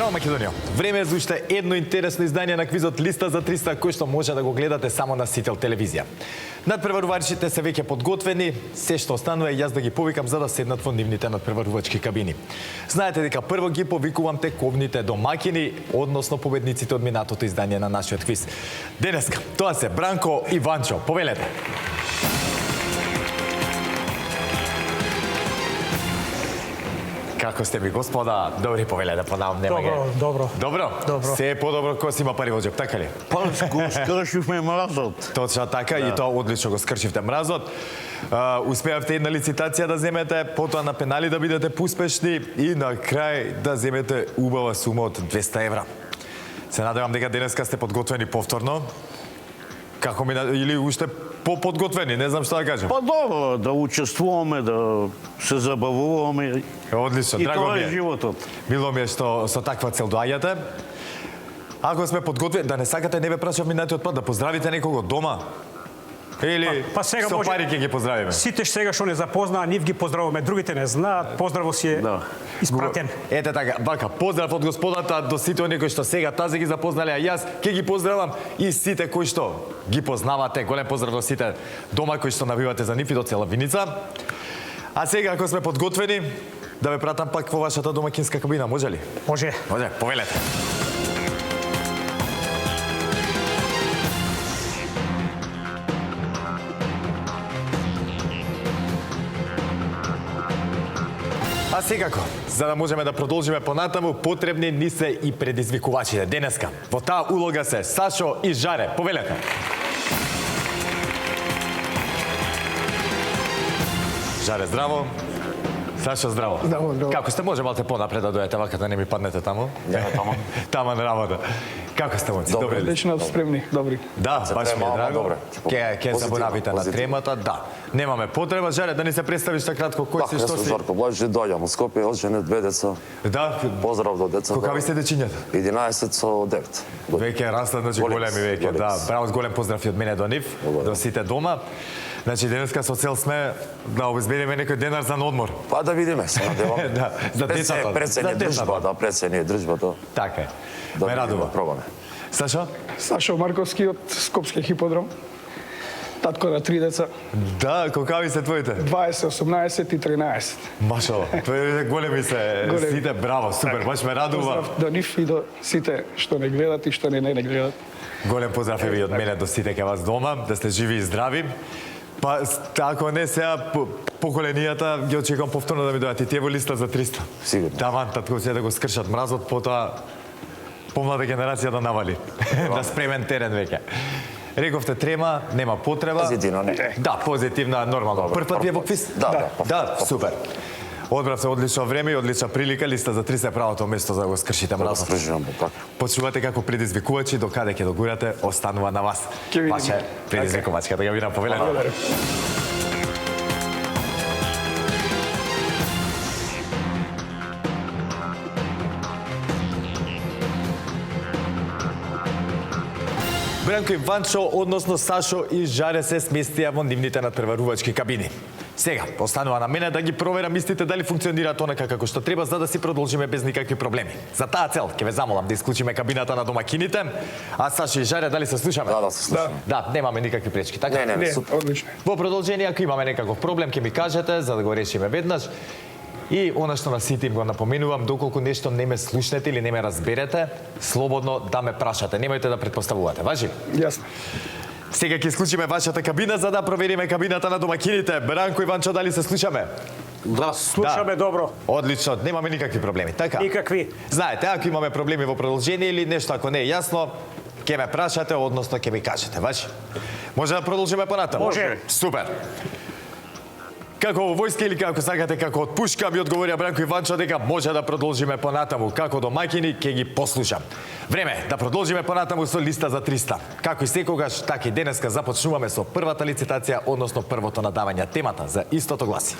Здраво, Македонија! Време е за уште едно интересно издание на квизот Листа за 300, кој што може да го гледате само на Сител телевизија. Надпреварувачите се веќе подготвени, се што останува е јас да ги повикам за да седнат во нивните надпреварувачки кабини. Знаете дека прво ги повикувам тековните домакини, односно победниците од минатото издание на нашиот квиз. Денеска, тоа се Бранко и Ванчо. Повелете! Како сте ми, господа? Добри, повелете, подавам, нема ге. Добро. Добро? Се е подобро кој си има пари во џеп, така ли? Па скршивме мразот. Точно така, и тоа одлично го скршивте мразот. Успеавте една лицитација да земете, потоа на пенали да бидете поуспешни и на крај да земете убава сума од 200 евра. Се надевам дека денеска сте подготвени повторно. Како ми или уште подготвени, не знам што да кажам. Па добро, да учествуваме, да се забавуваме. Одлично, И драго тоа ми е е. животот. Мило ми е што со таква цел доаѓате. Ако сме подготвени, да не сакате, не ве прашав минатиот пат, да поздравите некого дома. Или Па сега со може- пари ќе ги поздравиме. Сите сега што не запознаа, нив ги поздравуваме, другите не знаат, поздраво си е Да. испратен. Ете така, вака, поздрав од господата до сите оние кои што сега тази ги запознале, а јас ќе ги поздравам и сите кои што ги познавате. Голем поздрав до сите дома кои што навивате за нив и до цела Виница. А сега, ако сме подготвени, да ве пратам пак во вашата домакинска кабина, може ли? Може. Може, повелете. А секако, за да можеме да продолжиме понатаму, потребни ни се и предизвикувачите. Денеска, во таа улога се Сашо и Жаре. Повелете. Жаре, здраво. Сашо, здраво. Здраво. Како сте? Може малте понапред да дојдете, вака да не ми паднете таму? Нема таму. Таман работа. Како сте, моци? Добре. Добре ли? Лично спремни, добри. Да, баш ми е трема, ама драго. добре. Ке Позитивно, заборавите на позитивно. тремата, да. Немаме потреба, Жаре, да ни се представиш така кратко, кој си, Јас што сум си? Жарко Блажи, доаѓам од Скопје, оджене 2 деца. Да, Поздрав до децата. какави сте дечињата? 11 со 9. Веќе растат, значи Големи големи се, веќе, големи да. се. Браво, голем поздрав и од мене до нив, до сите дома. Значи денеска со цел сме да обезбедиме некој денар за одмор. Па да видиме, се надеваме. Да, за децата. Прецени За децата. дружба, да, прецени дружбата. Така е. Да Ме видиме, радува. пробаме. Сашо? Сашо Марковски од Скопски хиподром. Татко на 3 деца, Да, колкави се твоите? 20, 18 и 13. Машало, твоите големи се, Големи. сите, браво, супер, баш ме радува. Поздрав до нив и до сите што не гледат и што не гледат. Голем поздрав и од мене до сите ке вас дома, да сте живи и здрави. Па, ако не сега, поколенијата ги очекувам повторно да ми дојдат и тие во листа за 300. Сигурно. Таван, татко се да го скршат мразот, потоа помлада генерација да навали. Да спремен терен веќе. Рековте трема, нема потреба. Позитивно, не. Да, позитивна, нормално. Добро, Прв пат ви е во прв пат. квиз? Да, Да, супер. Одбрав се одлично време и одлична прилика, листа за 300 е правото место за да го скршите мразот. Скржуваме, така. Почувате како предизвикувачи, до каде ќе догурате, останува на вас. Ќе видиме. Ваше предизвикувачка, да ја видам повелено. Благодарам. Бранко и Ванчо, односно Сашо и Жаре се сместија во нивните надпреварувачки кабини. Сега, останува на мене да ги проверам истите дали функционираат онака како што треба, за да си продолжиме без никакви проблеми. За таа цел, ќе ве замолам да исклучиме кабината на домакините, а Сашо и Жаре, дали се слушаме? Да, се слушаме. Да, немаме никакви пречки, така? Не, Не, супер. одлично. Во продолжение, ако имаме некаков проблем, ќе ми кажете, за да го решиме веднаш. И она што на сите им го напоменувам, доколку нешто не ме слушнете или не ме разберете, слободно да ме прашате. Немојте да претпоставувате. Важи? Јасно. Сега ќе исклучиме вашата кабина за да провериме кабината на домакините. Бранко и Ванчо, дали се слушаме? Да, слушаме добро. Одлично, немаме никакви проблеми. Така? Никакви. Знаете, ако имаме проблеми во продолжение или нешто ако не е јасно, ќе ме прашате, односно ќе ми кажете. Важи? Може да продолжиме понатаму? Може. Супер. Како во војска или како сакате, како од пушка, ми одговорија Бранко и Ванчо дека може да продолжиме понатаму. Како домаќини, ќе ги послушам. Време е да продолжиме понатаму со листа за 300. Како и секогаш, така и денеска започнуваме со првата лицитација, односно првото надавање. Темата за истото гласи.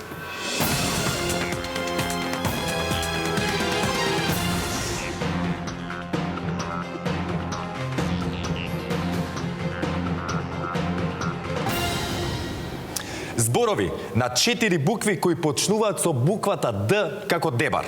Зборови на 4 букви кои почнуваат со буквата Д како дебар.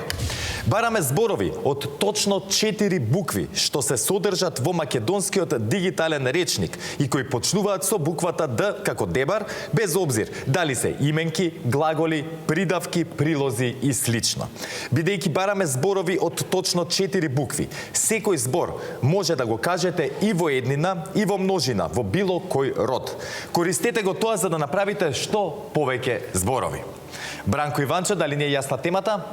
Бараме зборови од точно 4 букви што се содржат во македонскиот дигитален речник и кои почнуваат со буквата Д како дебар, без обзир дали се именки, глаголи, придавки, прилози и слично. Бидејќи бараме зборови од точно 4 букви, секој збор може да го кажете и во еднина, и во множина, во било кој род. Користете го тоа за да направите што повеќе зборови. Бранко Иванчо, дали не е јасна темата?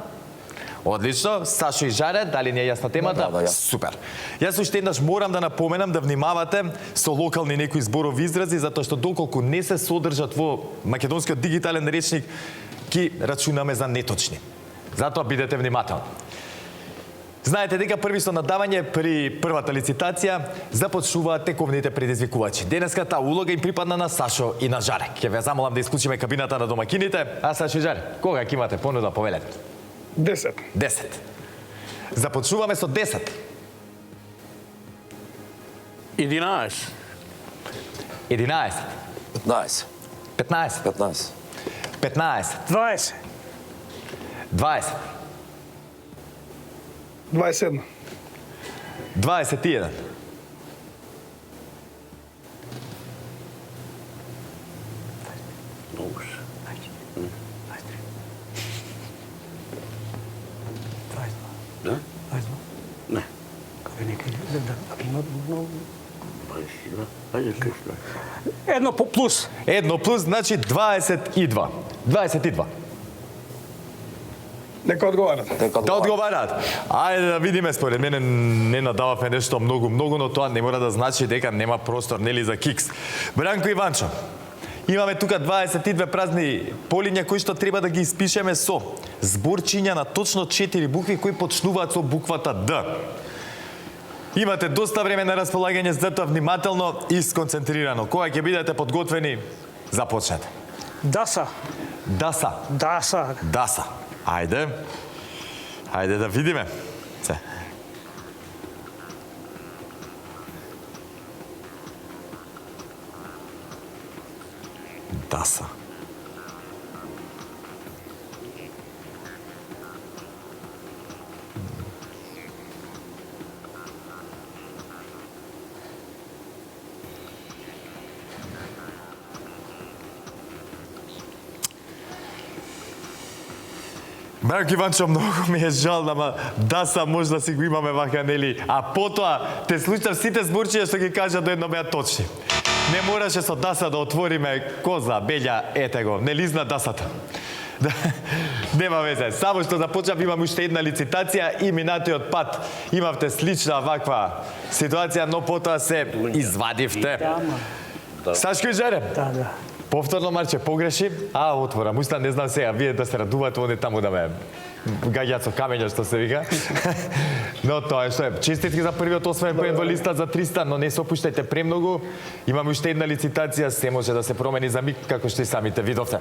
Одлично. Сашо и Жаре, дали не е јасна темата? Да, Супер. Јас уште еднаш морам да напоменам да внимавате со локални некои зборови изрази, затоа што доколку не се содржат во македонскиот дигитален речник, ги рачунаме за неточни. Затоа бидете внимателни. Знаете дека први со надавање при првата лицитација започнуваат тековните предизвикувачи. Денеска таа улога им припадна на Сашо и на Жаре. Ќе ве замолам да исклучиме кабината на домакините, а Сашо и Жаре, кога ќе имате понуда, повелете? 10. 10. Започнуваме со 10. 11. 11. 15. 15. 15. 15. 20. 20. 21. 21. 1 плюс. 1 плюс, значи 22. 22. Нека одговарат. Да одговараат. Ајде да видиме, според мене не надававме нешто многу, но тоа не мора да значи дека нема простор, нели, за кикс. Бранко Иванчо, имаме тука 22 празни полиња кои што треба да ги испишеме со зборчиња на точно 4 букви кои почнуваат со буквата Д. Имате доста време на располагање, затоа внимателно и сконцентрирано. Кога ќе бидете подготвени, започнете. Даса. Даса. Даса. Даса. Ајде. Ајде да видиме. Се. Даса. Бранко Иванчо, многу ми е жал, ама Даса може да си го имаме вака, нели? А потоа те слушав сите зборчиња што ги кажа до едно беа точни. Не мораше со Даса да отвориме коза, белја, ете го, не лизна Дасата. Нема везе, само што започнав имам уште една лицитација и минатиот пат имавте слична ваква ситуација, но потоа се извадивте. Сашко и Жаре? Да. Повторно Марче погреши, отворам уста, не знам сега, вие да се радувате, они таму да ме гаѓаат со камења, што се вика. Но тоа е што е. Честитки за првиот освоен поен во листа за 300, но не се опуштајте премногу. Имаме уште една лицитација, се може да се промени за миг, како што и самите видовте.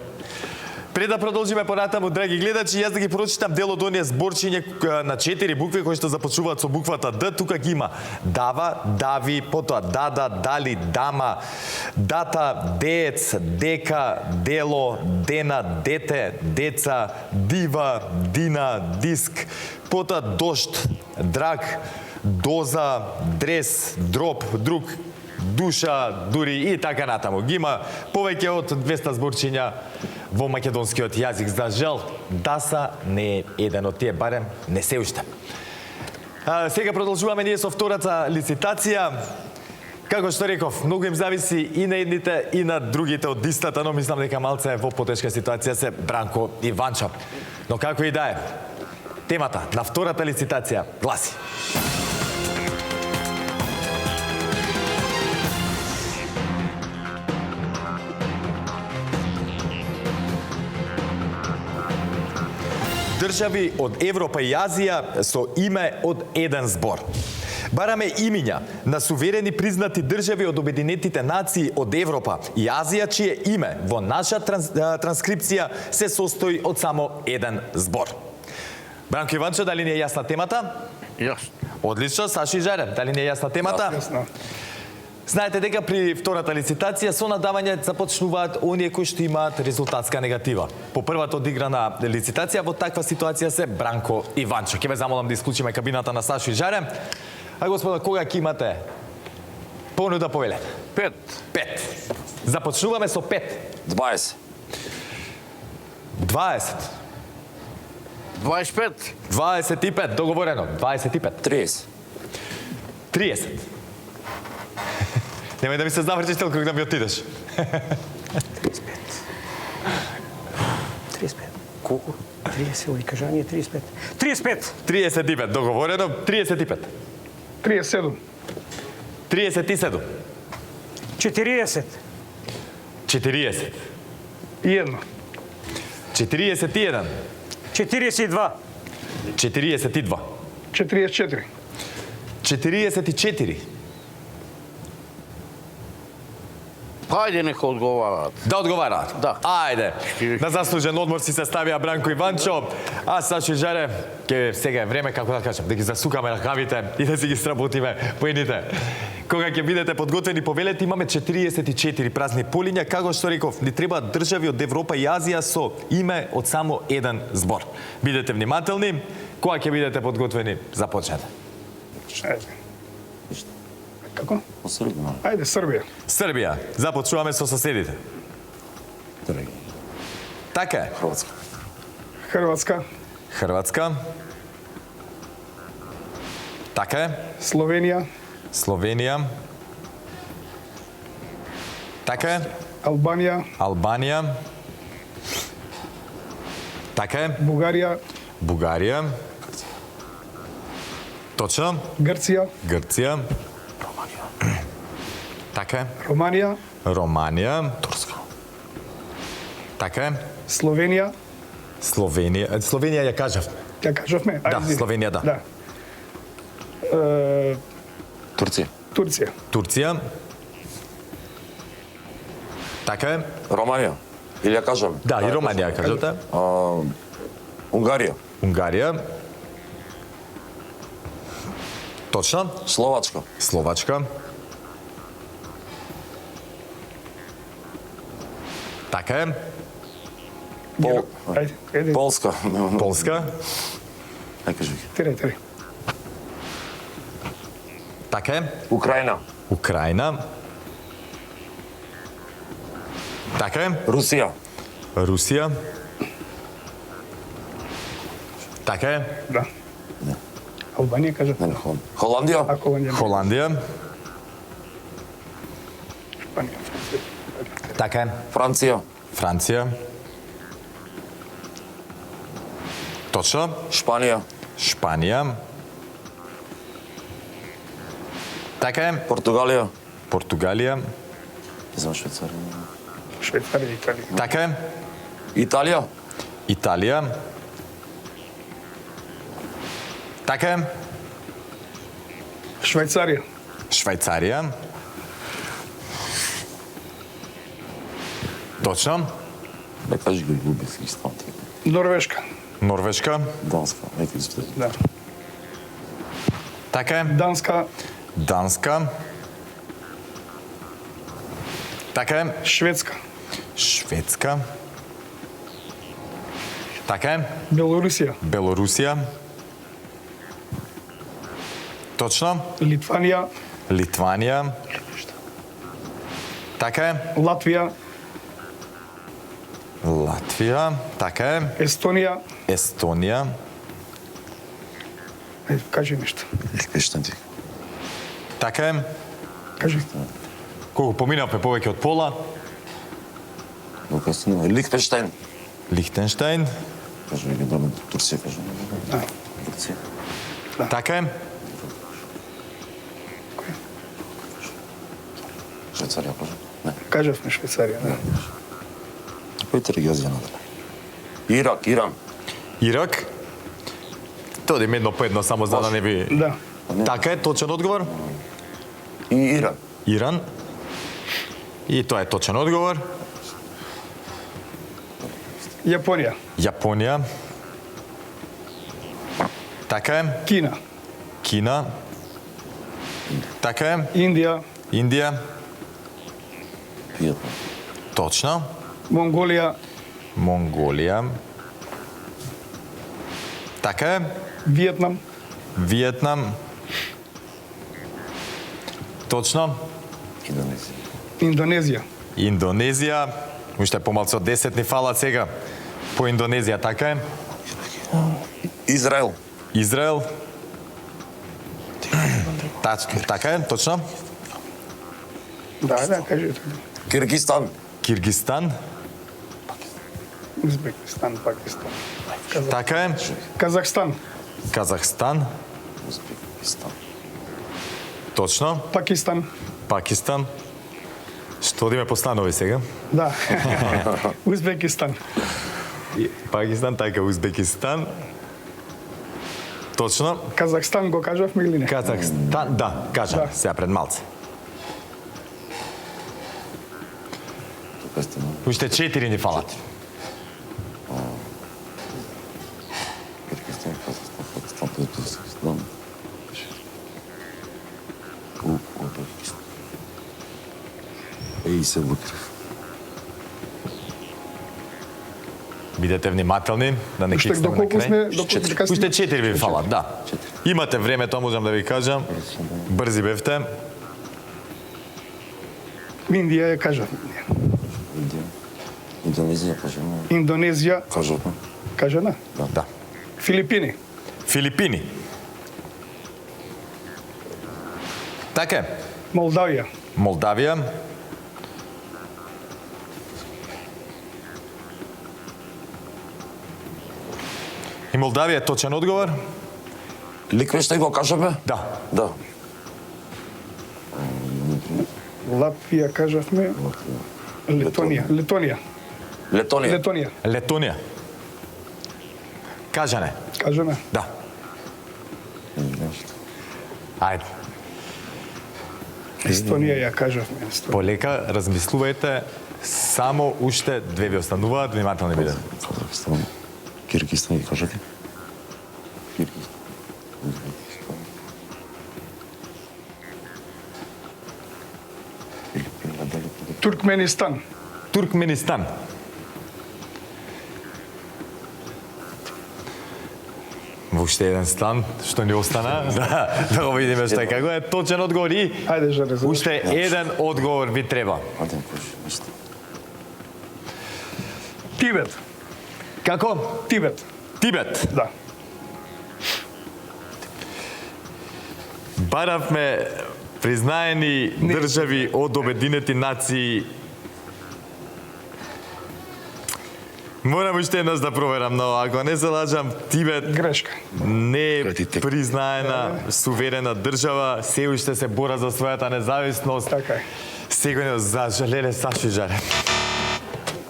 Пред да продолжиме понатаму, драги гледачи, јас да ги прочитам дел од оние зборчиња на 4 букви кои што започнуваат со буквата Д. Тука ги има дава, дави, потоа дада, дали, дама, дата, деец, дека, дело, дена, дете, деца, дива, дина, диск, потоа дошт, драк, доза, дрес, дроп, друг, душа, дури и така натаму. Ги има повеќе од 200 зборчиња во македонскиот јазик. За жал, Даса не е еден од тие, барем не се уште. Сега продолжуваме ние со втората лицитација. Како што реков, многу им зависи и на едните и на другите од листата, но мислам дека малце во потешка ситуација се Бранко Иванчо. Но како и да е, темата на втората лицитација гласи: држави од Европа и Азија со име од еден збор. Бараме имиња на суверени признати држави од Обединетите нации од Европа и Азија, чие име во наша транскрипција се состои од само еден збор. Бранко Иванчо, дали не е јасна темата? Јасно. Одлично. Сашо и Жаре, дали не е јасна темата? Јасно. Знаете дека при втората лицитација со надавање започнуваат оние кои што имаат резултатска негатива. По првата одиграна лицитација во таква ситуација се Бранко и Ванчо. Ќе ве замолам да исклучиме кабината на Сашо и Жаре. А господа, кога ќе имате понуда повелете? 5. 5. Започнуваме со 5. 20. 20. 25. 25. Договорено. 25. 30. 30. Немај да ми се заврчиш толку да ми отидеш. 35. Колку? 30, оди кажање 35. 35. 35. Договорено. 35. 37. 37. 40. 40. И едно. 41. 42. 42. 44. 44. Хајде нека одговараат. Да одговараат? Да. Ајде. На заслужен одмор си се ставија Бранко и Ванчо. А Сашо и Жаре, сега е време, како да кажем, да ги засукаме ракавите и да си ги сработиме поените. Кога ќе бидете подготвени повелете, имаме 44 празни полиња, како што реков, ни треба држави од Европа и Азија со име од само еден збор. Бидете внимателни, кога ќе бидете подготвени, започнете. Ајде. Како? Посредно. Ајде, Србија. Србија, започнуваме со соседите. Драги. Така е. Хрватска. Хрватска. Хрватска. Така е. Словенија. Словенија. Така е. Албанија. Албанија. Така е. Бугарија. Бугарија. Точно. Грција. Грција. Така е. Романија. Романија. Турска. Така е. Словенија. Словенија. Словенија ја кажав. Ја кажавме? Да, Ајде. Словенија, да. Да. Турција. Турција. Турција. Така е. Романија. Или ја кажам? Да, и Романија ја кажете. Унгарија. Унгарија. Точно. Словачка. Словачка. Така е. Ајде, ајде. Полска. Полска. Ај кажи. Тирај. Така е. Украина. Украина. Така е. Русија. Русија. Така е. Да. Албанија кажав. Не, Холандија. А Холандија. Холандија. Шпанија. Така е. Франција. Франција. Точно. Шпанија. Шпанија. Така е. Португалија. Португалија. Не знам Швајцарија. Швајцарија, Италија. Така е. Италија. Италија. Така е. Швајцарија. Швајцарија. Точно. Не кажи го и губих ги стам ти. Норвешка. Норвешка. Данска. Нека изпитам. Да. Така е. Данска. Данска. Така е. Шведска. Шведска. Така е. Белорусија. Белорусија. Точно. Литванија. Литванија. Така е. Латвија. Латвија. Така е. Естонија. Естонија. Ајде, кажи нешто. Лихтенштайн ти. Така е. Кажи. Колку поминавме повеќе од пола. Долго се нема. Лихтенштайн. Лихтенштайн. Кажи ги дома Турција кажи. Да. Турција. Така е. Швајцарија кажи. Не. Кажавме Швајцарија, да. Коите региони надале? Ирак, Иран. Ирак. Тоа да едно по едно само за да не би. Да. Така е, точен одговор. И Иран. Иран. И тоа е точен одговор. Јапонија. Јапонија. Така е. Кина. Кина. Така е. Индија. Индија. Виетнам. Точно. Монголија, Монголија. Така е. Виетнам, Виетнам. Точно. Индонезија. Индонезија, Индонезија. Уште помалку од 10 ни фалат сега. По Индонезија, така е. Израел. Израел. Така е, точно. да, кажете. Киргизстан. Киргизстан. Узбекистан, Пакистан, Така е. Казахстан, Казахстан. Узбекистан. Точно. Пакистан, Пакистан. Што одиме постанови сега? да, Узбекистан, Пакистан, така Узбекистан. Точно. Казахстан го кажавме или не? Казахстан, да, кажам, Да. сега пред малце. Тука сте, но Уште 4 ни фалат. Киргизстан, Казахстан, Пакистан, Узбекистан. Узбекистан. Ей, се блокирав. Бидете внимателни, да не Уште кикснеме на доколку сме, крај. доколку така Уште 4 ви фалат, да. Четири. Имате време, тоа можам да ви кажам. Брзи бевте. Индија ја кажавме. Индија. Индонезија, кажемо. Индонезија, Кажавме. кажана. Да. Филипини, Филипини. Така е. Молдавија, Молдавија. И Молдавија е точен одговор? Ликвештај го кажавме? Да. Да. Латвија кажавме, Летонија, Летонија. Летонија, Летонија. Кажане. кажана. Да. Нешто. Ајде. Естонија ја кажавме. Полека размислувајте. Само уште 2 ви остануваат, внимателни бидете. Казахстан. Киргизстан ги кажете? Киргизстан. Узбекистан. Филипина, дали? Туркменистан, Туркменистан. Во уште еден стан, што ни остана. Да го видиме што е како е. Точен одговор и ајде жаре за уште еден одговор ви треба. Адем кажи, нешто. Тибет, Како? Тибет, Тибет. да. Баравме признаени држави од Обединети нации. Морам уште еднаш да проверам, но ако не се лажам, Тибет Грешка. не е признаена суверена држава, се уште се бора за својата независност. Така е. Сигурно за жалеле Сашо Жаре.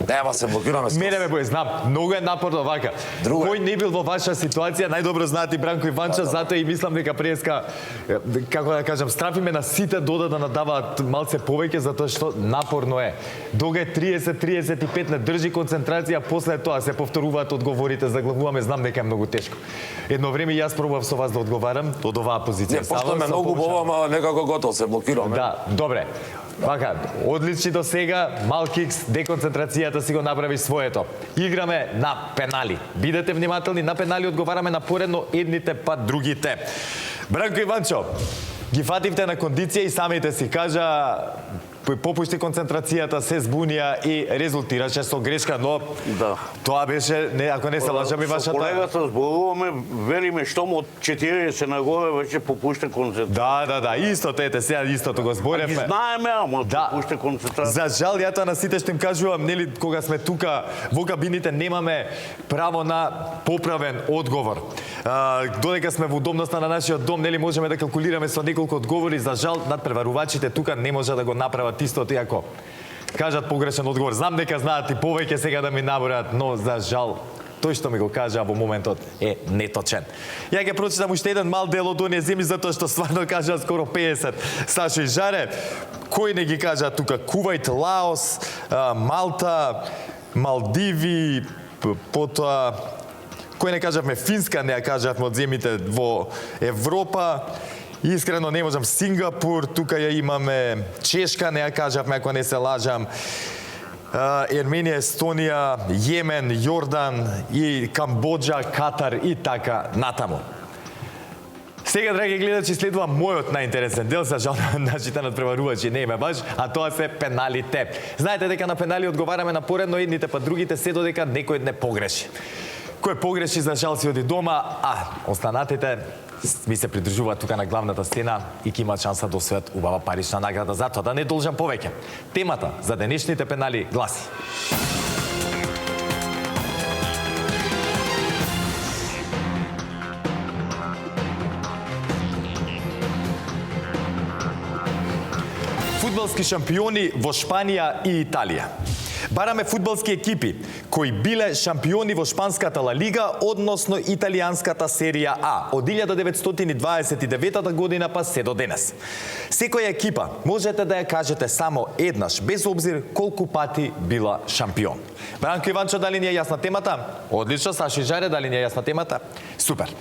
Нема се блокираме. Мене ме знам, многу е напорно вака. Друго е. Кој не бил во ваша ситуација, најдобро знаат и Бранко Иванча, затоа и мислам дека преска, како да кажам, страфиме на сите дода да надаваат малце повеќе, затоа што напорно е. Дога е 30-35, не држи концентрација, после тоа се повторуваат одговорите, заглавуваме, знам дека е многу тешко. Едно време јас пробував со вас да одговарам од оваа позиција. Не, пошто ме многу бова, ама некако готово се блокираме. Да, добре. Вака, одлични до сега, Малкикс, деконцентрацијата си го направи своето. Играме на пенали. Бидете внимателни, на пенали одговараме на поредно едните па другите. Бранко Иванчо, ги фативте на кондиција и самите си кажа, попушти концентрацијата, се збунија и резултираше со грешка, но Да. тоа беше, не, ако не се лажам и Со вашата... колегата зборуваме, велиме штом од 40 нагоре веќе попушта концентрација. Да, истото ете, сега истото го Ги зборевме. знаеме, ама Да. попушта концентрација. За жал, ја тоа на сите што им кажувам, нели, кога сме тука во кабините немаме право на поправен одговор. Додека сме во удобноста на нашиот дом, нели можеме да калкулираме со неколку одговори, за жал надпреварувачите тука не може да го направат истото, иако кажат погрешен одговор. Знам дека знаат и повеќе сега да ми набројат, но за жал тој што ми го кажа во моментот е неточен. Ја ќе прочитам уште еден мал дел од оние земи, затоа што стварно кажа скоро 50. Сашо и Жаре, кои не ги кажа тука? Кувајт, Лаос, Малта, Малдиви, потоа кој не кажавме Финска, не ја кажавме од земите во Европа Искрено не можам. Сингапур, тука ја имаме Чешка, не ја кажавме ако не се лажам. Ерменија, Естонија, Јемен, Јордан и Камбоџа, Катар и така натаму. Сега, драги гледачи, следува мојот најинтересен дел, за жал нашите надпреварувачи не име баш, а тоа се пеналите. Знаете дека на пенали одговараме на поредно едните па другите се додека некој не погреши. Кој погреши, за жал си оди дома, а останатите ми се придржуваат тука на главната сцена и ќе имаат шанса да освојат убава парична награда. Затоа да не должам повеќе. Темата за денешните пенали гласи: фудбалски шампиони во Шпанија и Италија. Бараме фудбалски екипи кои биле шампиони во Шпанската Ла Лига, односно Италијанската серија А, од 1929 година па се до денес. Секоја екипа можете да ја кажете само еднаш, без обзир колку пати била шампион. Бранко Иванчо, дали ни е јасна темата? Одлично. Сашо и Жаре, дали ни е јасна темата? Супер.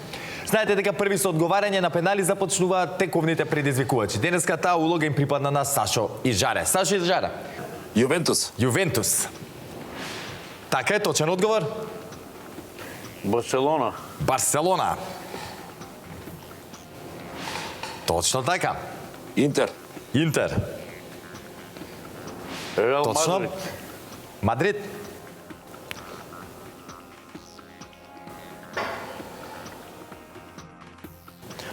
Знаете дека први со одговарање на пенали започнуваат тековните предизвикувачи. Денеска таа улога им припадна на Сашо и Жаре. Сашо и Жаре. Јувентус. Јувентус. Така е, точен одговор? Барселона. Барселона. Точно така. Интер. Интер. Реал Точно. Мадрид. Мадрид.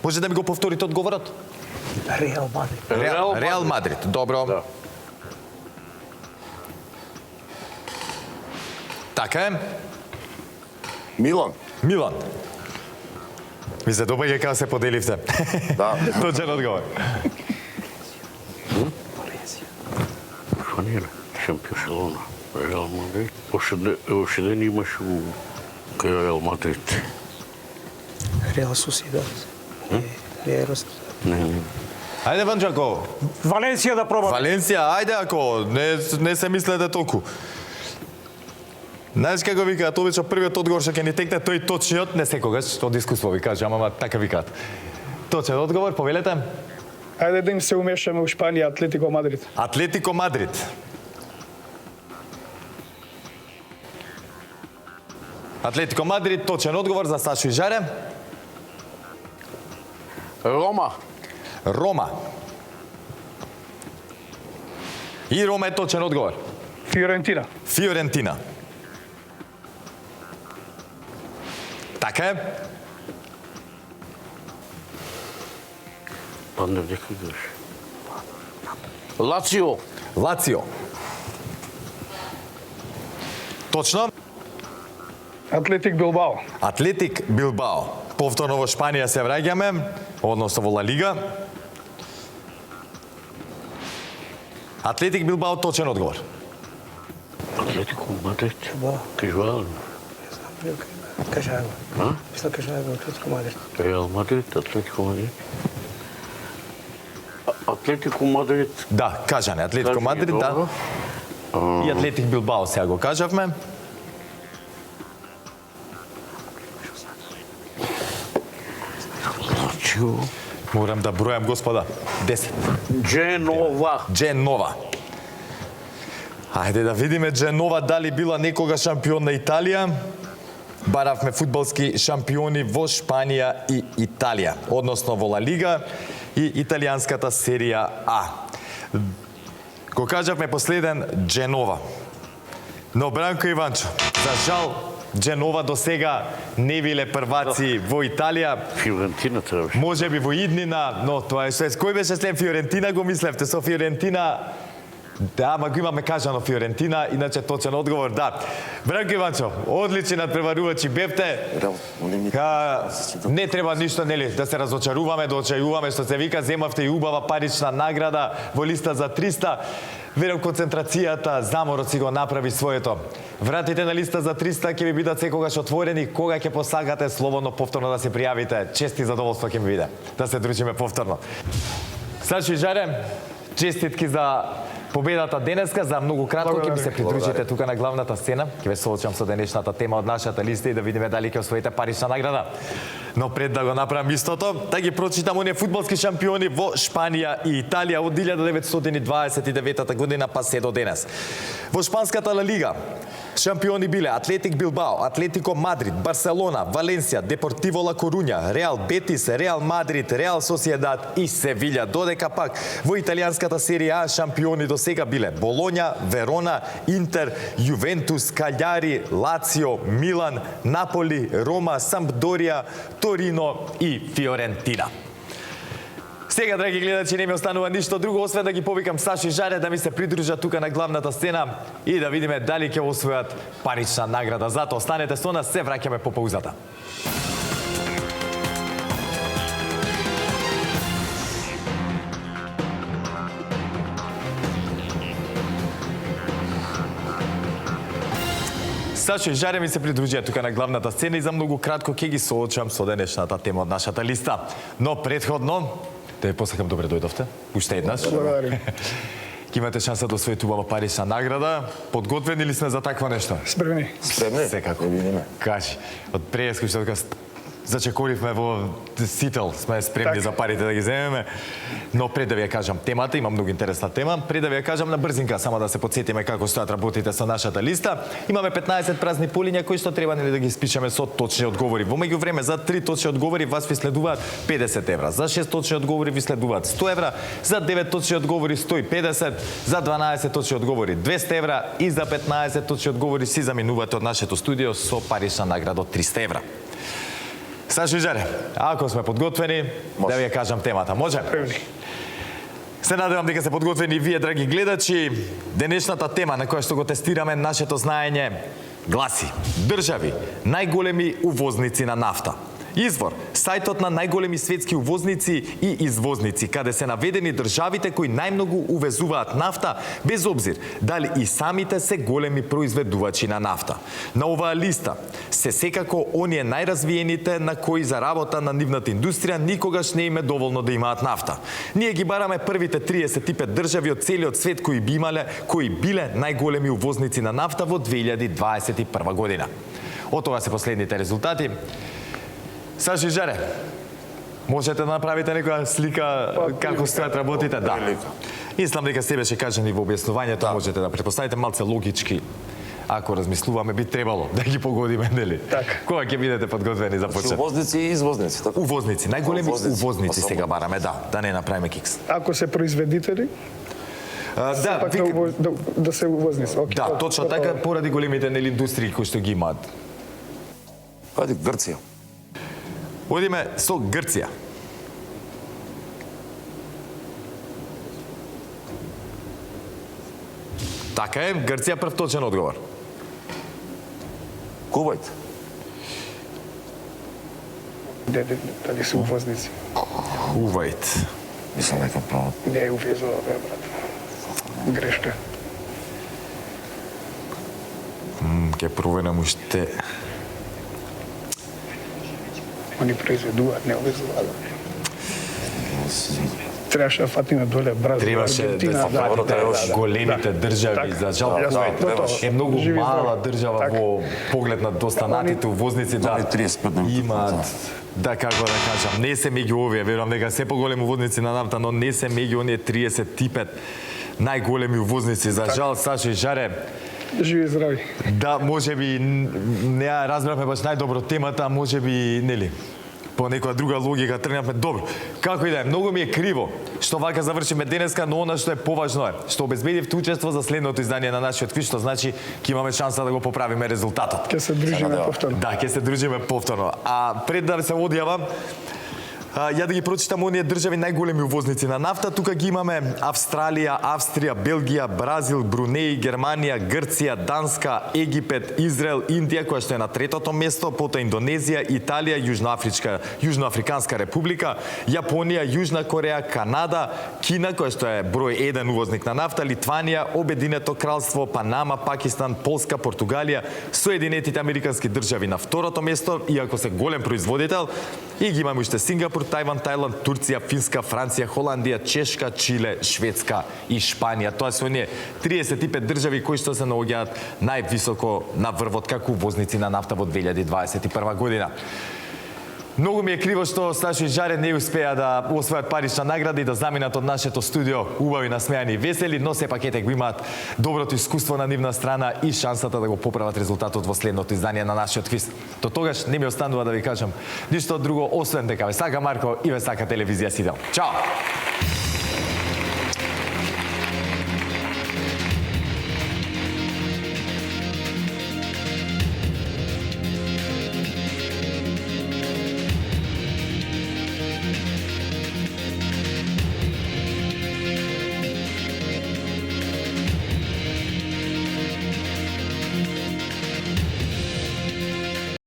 Може да ми го повторите одговорот? Реал Мадрид. Реал Мадрид. Добро. Да. Така е. Милан. Милан. Ми се добаѓа кога се поделивте. Да. Точен одговор. Шпанија. Барселона. Реал Мадрид. Още ден имаш кај Реал Мадрид. Реал Сосидад. Не е Рост. Не. Ајде, Ванчако. Валенсија да пробаме. Валенсија, ајде ако не се мислете толку. Знаеш како викаат, обично првиот одговор што ќе ни текне тој точниот, не секогаш, од искуство ви кажам, ама така викаат. Точен одговор, повелете. Ајде да им се умешаме у Шпанија, Атлетико Мадрид. Атлетико Мадрид. Атлетико Мадрид, точен одговор за Сашо и Жаре. Рома. Рома. И Рома е точен одговор. Фиорентина. Фиорентина. Така е. Падне дека играш. Лацио. Лацио. Точно. Атлетик Билбао. Атлетик Билбао. Повторно во Шпанија се враќаме, односно во Ла Лига. Атлетик Билбао, точен одговор. Атлетико Мадрид. Да. Кажувал. Кажаево. Мисля Кажаево, Атлетико Мадрид. Реал Мадрид, Атлетико Мадрид. Атлетико Мадрид. Да, кажане, Атлетико Мадрид, да. И Атлетик Билбао сега го кажавме. Лацио. Морам да бројам, господа. 10. Дженова. Дженова. Ајде да видиме Дженова дали била некога шампион на Италија. Баравме фудбалски шампиони во Шпанија и Италија, односно во Ла Лига и италијанската серија А. Го кажавме последен Дженова. Но Бранко Иванчо, за жал, Дженова до сега не биле прваци во Италија. Фиорентина требаше. Може би во иднина, но тоа е се. Кој беше след Фиорентина, го мислевте? Со Фиорентина... Да, ама го имаме кажано Фиорентина, иначе точен одговор, да. Бранко Иванчо, одлични надпреварувачи бевте. Не треба ништо, нели, да се разочаруваме, да очајуваме, што се вика, земавте и убава парична награда во листа за 300. Верам концентрацијата, заморот си го направи своето. Вратите на листа за 300 ќе ви бидат секогаш отворени, кога ќе посагате слободно повторно да се пријавите. Чести задоволство ќе ми биде да се дружиме повторно. Сашо и Жаре, честитки за победата денеска. За многу кратко ќе ми се придружите Благодарам. тука на главната сцена. Ќе ве соочам со денешната тема од нашата листа и да видиме дали ќе освоите парична награда. Но пред да го направам истото, да ги прочитам оние фудбалски шампиони во Шпанија и Италија од 1929 година па се до денес. Во шпанската Ла Лига шампиони биле Атлетик Билбао, Атлетико Мадрид, Барселона, Валенсија, Депортиво Ла Коруња, Реал Бетис, Реал Мадрид, Реал Сосиедад и Севиља. Додека пак во италијанската серија А шампиони до сега биле Болоња, Верона, Интер, Јувентус, Каљари, Лацио, Милан, Наполи, Рома, Сампдорија, Торино и Фиорентина. Сега, драги гледачи, не ми останува ништо друго, освен да ги повикам Сашо и Жаре да ми се придружат тука на главната сцена и да видиме дали ќе освојат парична награда. Затоа останете со нас, се враќаме по паузата. Сашо и Жаре ми се придружија тука на главната сцена и за многу кратко ќе ги соочам со денешната тема од нашата листа. Но предходно, да ви посакам добре дојдовте, уште еднаш. Благодарим. Ќе имате шанса да освоите убава парична награда. Подготвени ли сме за такво нешто? Спремни. Спремни? Секако. Да видиме. Кажи, од преска што така зачекоривме во Сител, сме спремни за парите да ги земеме. Но пред да ви ја кажам темата, има многу интересна тема, пред да ви ја кажам на брзинка, само да се подсетиме како стојат работите со нашата листа. Имаме 15 празни полиња кои што треба нели да ги испишеме со точни одговори. Во меѓувреме за 3 точни одговори вас ви следуваат 50 евра, за 6 точни одговори ви следуваат 100 евра, за 9 точни одговори 150, за 12 точни одговори 200 евра и за 15 точни одговори си заминувате од нашето студио со парична награда од 300 евра. Сашо и Жаре, ако сме подготвени, да ви ја кажам темата. Може? Спремни. Се надевам дека се подготвени и вие, драги гледачи. Денешната тема на која што го тестираме нашето знаење гласи: држави најголеми увозници на нафта. Извор – сајтот на најголеми светски увозници и извозници, каде се наведени државите кои најмногу увезуваат нафта, без обзир дали и самите се големи произведувачи на нафта. На оваа листа се секако оние најразвиените на кои за работа на нивната индустрија никогаш не им е доволно да имаат нафта. Ние ги бараме првите 35 држави од целиот свет кои биле најголеми увозници на нафта во 2021 година. Од тоа се последните резултати. Сашо и Жаре, можете да направите некоја слика како стојат работите? Да. Мислам дека се беше кажани во објаснувањето, можете да претпоставите малце логички. Ако размислуваме, би требало да ги погодиме, нели? Така. Кога ќе бидете подготвени за почет? Увозници и извозници, така? Увозници, најголеми увозници Па, сега бараме, да не направиме кикс. Ако се произведители, Да, пак да се увозници. Окей. да, точно така, поради големите нели индустрии кои што ги имаат. Ајде, Грција. Одиме со Грција. Така е, Грција прв точен одговор. Кувајт. Дали се увозници? Кувајт. Мислам дека право. Не увезува, бе, брат. Грешка. Ке проверам уште. Они произведуваат, не увезуваат. Требаше да фатиме доле Бразил, Требаше Аргентина, да се фатите големите држави, за жал Кувајт е многу Живи мала здрави. држава Така. во поглед на достанатите увозници, да. Они 35 минути. Имаат, да како да кажам, не се меѓу овие, верувам дека се поголеми увозници на нафта, но не се меѓу оние 35 најголеми увозници. За жал, Сашо и Жаре, Живи здрави. да, можеби не ја разбравме баш најдобро темата, можеби, нели, по некоја друга логика тргнавме. Добро, како и да е, многу ми е криво што вака завршиме денеска, но она што е поважно е, што обезбедивте учество за следното издание на нашиот квиз, што значи ќе имаме шанса да го поправиме резултатот. Ќе се дружиме повторно. Да, ќе се дружиме повторно. А пред да се одјавам, ја да ги прочитам оние држави најголеми увозници на нафта. Тука ги имаме Австралија, Австрија, Белгија, Бразил, Брунеј, Германија, Грција, Данска, Египет, Израел, Индија, која што е на третото место, потоа Индонезија, Италија, Јужноафриканска република, Јапонија, Јужна Кореја, Канада, Кина, која што е број 1 увозник на нафта, Литванија, Обединето кралство, Панама, Пакистан, Полска, Португалија, Соединетите Американски држави на второто место, иако се голем производител, и ги имаме уште Сингапур, Сингапур, Тајван, Тајланд, Турција, Финска, Франција, Холандија, Чешка, Чиле, Шведска и Шпанија. Тоа се оние 35 држави кои што се наоѓаат највисоко на врвот како увозници на нафта во 2021 година. Многу ми е криво што Сташо и Жаре не успеа да освојат парична награда и да заминат од нашето студио убави, насмејани и весели, но сепак ете го имаат доброто искуство на нивна страна и шансата да го поправат резултатот во следното издание на нашиот квиз. До тогаш не ми останува да ви кажам ништо друго освен дека ве сака Марко и ве сака телевизија Сидел. Чао!